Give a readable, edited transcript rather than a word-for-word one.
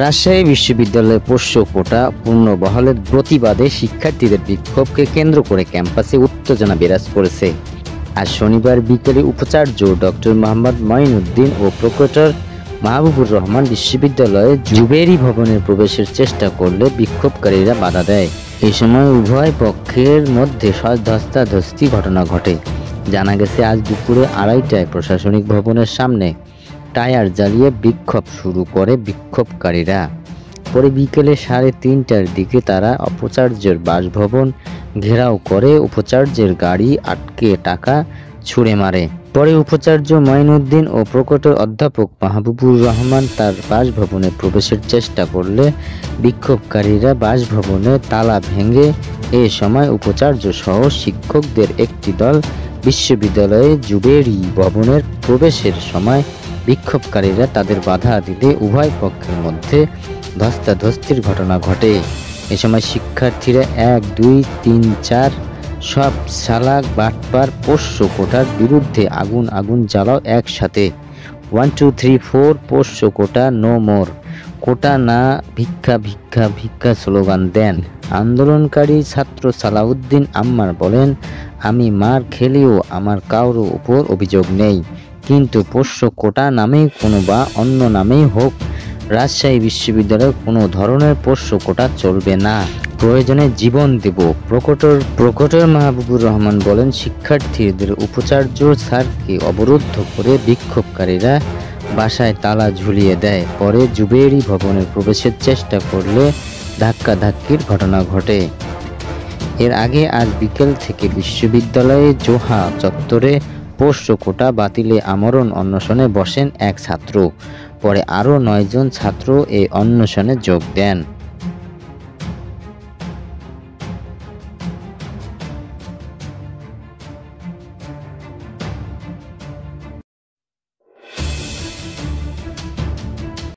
রাজশাহী বিশ্ববিদ্যালয়ের পোষ্য কোটা পুনর্বহালের প্রতিবাদে শিক্ষার্থীদের বিক্ষোভকে কেন্দ্র করে ক্যাম্পাসে উত্তেজনা বিরাজ করেছে। আজ শনিবার বিকেলে উপাচার্য ডক্টর মোহাম্মদ মঈনুদ্দিন ও প্রক্টর মাহবুবুর রহমান বিশ্ববিদ্যালয়ে জুবেরি ভবনের প্রবেশের চেষ্টা করলে বিক্ষোভকারীরা বাধা দেয়। এই সময় উভয় পক্ষের মধ্যে ধস্তাধস্তি ঘটনা ঘটে। জানা গেছে, আজ দুপুরে 2:30টায় প্রশাসনিক ভবনের সামনে টায়ার জ্বালিয়ে বিক্ষোভ শুরু করে বিক্ষোভকারীরা। পরে বিকেলে 3:30টার দিকে তারা উপাচার্যের বাসভবন ঘেরাও করে উপাচার্যের গাড়ি আটকে টাকা ছুঁড়ে মারে। পরে উপাচার্য মঈনুদ্দিন ও প্রক্টর অধ্যাপক মাহবুবুর রহমান তার বাসভবনে প্রবেশের চেষ্টা করলে বিক্ষোভকারীরা বাসভবনে তালা ভেঙে এ সময় উপাচার্য সহ শিক্ষকদের একটি দল বিশ্ববিদ্যালয়ে জুবেরি ভবনের প্রবেশের সময় বিক্ষোভকারীরা তাদের বাধা দিলে উভয় পক্ষের মধ্যে ধস্তাধস্তির ঘটনা ঘটে। এ সময় শিক্ষার্থীরা 1, 2, 3, 4 সব চালাক বাটপার পোষ্য কোটার বিরুদ্ধে আগুন জ্বালাও একসাথে। 1, 2, 3, 4 পোষ্য কোটা নো মোর, কোটা না ভিক্ষা ভিক্ষা ভিক্ষা স্লোগান দেন। আন্দোলনকারী ছাত্র সালাউদ্দিন আম্মার বলেন, আমি মার খেলেও আমার কারো উপর অভিযোগ নেই, কিন্তু পোষ্য কোটা নামেই কোনো বা অন্য নামেই হোক রাজশাহী বিশ্ববিদ্যালয়ে কোনো ধরনের পোষ্য কোটা চলবে না, প্রয়োজনে জীবন দেব। প্রক্টর মাহবুবুর রহমান বলেন, শিক্ষার্থীদের উপাচার্য স্যারকে অবরুদ্ধ করে বিক্ষোভকারীরা বাসায় তালা ঝুলিয়ে দেয়। পরে জুবেরি ভবনের প্রবেশের চেষ্টা করলে ধাক্কাধাক্কির ঘটনা ঘটে। এর আগে আজ বিকেল থেকে বিশ্ববিদ্যালয়ে জোহা চত্বরে পোষ্য কোটা বাতিলে আমরণ অনশনে বসেন এক ছাত্র। পরে আরও 9 জন ছাত্র এই অনশনে যোগ দেন।